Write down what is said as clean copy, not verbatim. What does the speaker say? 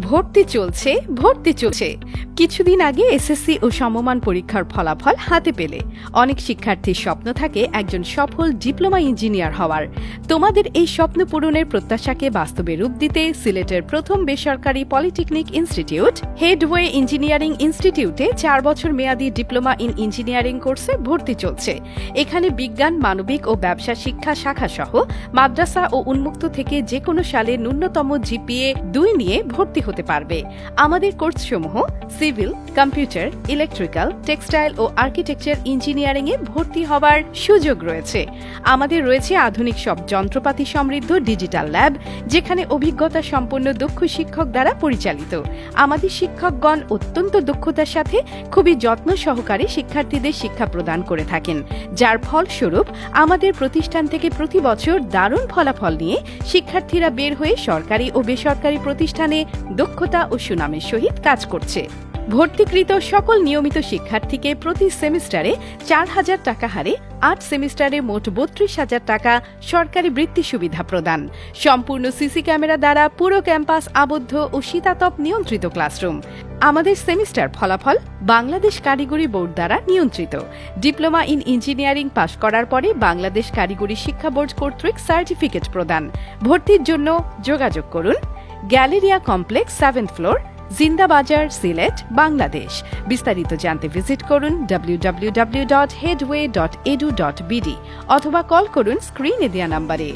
ভর্তি চলছে। কিছুদিন আগে এসএসসি ও সমমান পরীক্ষার ফলাফল হাতে পেলে অনেক শিক্ষার্থীর স্বপ্ন থাকে একজন সফল ডিপ্লোমা ইঞ্জিনিয়ার হওয়ার। তোমাদের এই স্বপ্ন পূরণের প্রত্যাশাকে বাস্তবে রূপ দিতে সিলেটের প্রথম বেসরকারি পলিটেকনিক ইনস্টিটিউট হেডওয়ে ইঞ্জিনিয়ারিং ইনস্টিটিউটে 4 বছর মেয়াদী ডিপ্লোমা ইন ইঞ্জিনিয়ারিং কোর্সে ভর্তি চলছে। এখানে বিজ্ঞান, মানবিক ও ব্যবসা শিক্ষা শাখা সহ মাদ্রাসা ও উন্মুক্ত থেকে যে কোনো সালে ন্যূনতম জিপিএ 2 নিয়ে ভর্তি হতে পারবে। আমাদের কোর্সসমূহ সিভিল, কম্পিউটার, ইলেকট্রিক্যাল, টেক্সটাইল ও আর্কিটেকচার ইঞ্জিনিয়ারিং এ ভর্তি হবার সুযোগ রয়েছে। আমাদের রয়েছে আধুনিক সব যন্ত্রপাতি সমৃদ্ধ ডিজিটাল ল্যাব, যেখানে অভিজ্ঞতা সম্পন্ন দক্ষ শিক্ষক দ্বারা পরিচালিত। আমাদের শিক্ষকগণ অত্যন্ত দক্ষতার সাথে খুবই যত্ন সহকারে শিক্ষার্থীদের শিক্ষা প্রদান করে থাকেন, যার ফলস্বরূপ আমাদের প্রতিষ্ঠান থেকে প্রতি বছর দারুণ ফলাফল নিয়ে শিক্ষার্থীরা বের হয়ে সরকারি ও বেসরকারি প্রতিষ্ঠানে দক্ষতা ও সুনামের সহিত কাজ করছে। ভর্তিকৃত সকল নিয়মিত শিক্ষার্থীকে প্রতি সেমিস্টারে 4,000 টাকা হারে 8 সেমিস্টারে মোট 32,000 টাকা সরকারি বৃত্তি সুবিধা প্রদান। সম্পূর্ণ সিসি ক্যামেরা দ্বারা পুরো ক্যাম্পাস আবদ্ধ ও শীতাতপ নিয়ন্ত্রিত ক্লাসরুম। আমাদের সেমিস্টার ফলাফল বাংলাদেশ কারিগরি বোর্ড দ্বারা নিয়ন্ত্রিত। ডিপ্লোমা ইন ইঞ্জিনিয়ারিং পাশ করার পরে বাংলাদেশ কারিগরি শিক্ষা বোর্ড কর্তৃক সার্টিফিকেট প্রদান। ভর্তির জন্য যোগাযোগ করুন galleria complex 7th floor, Zindabazar, Sylhet, Bangladesh. বিস্তারিত জানতে ভিজিট করুন www.headway.edu.bd অথবা কল করুন স্ক্রিনে দেয়া নম্বরে।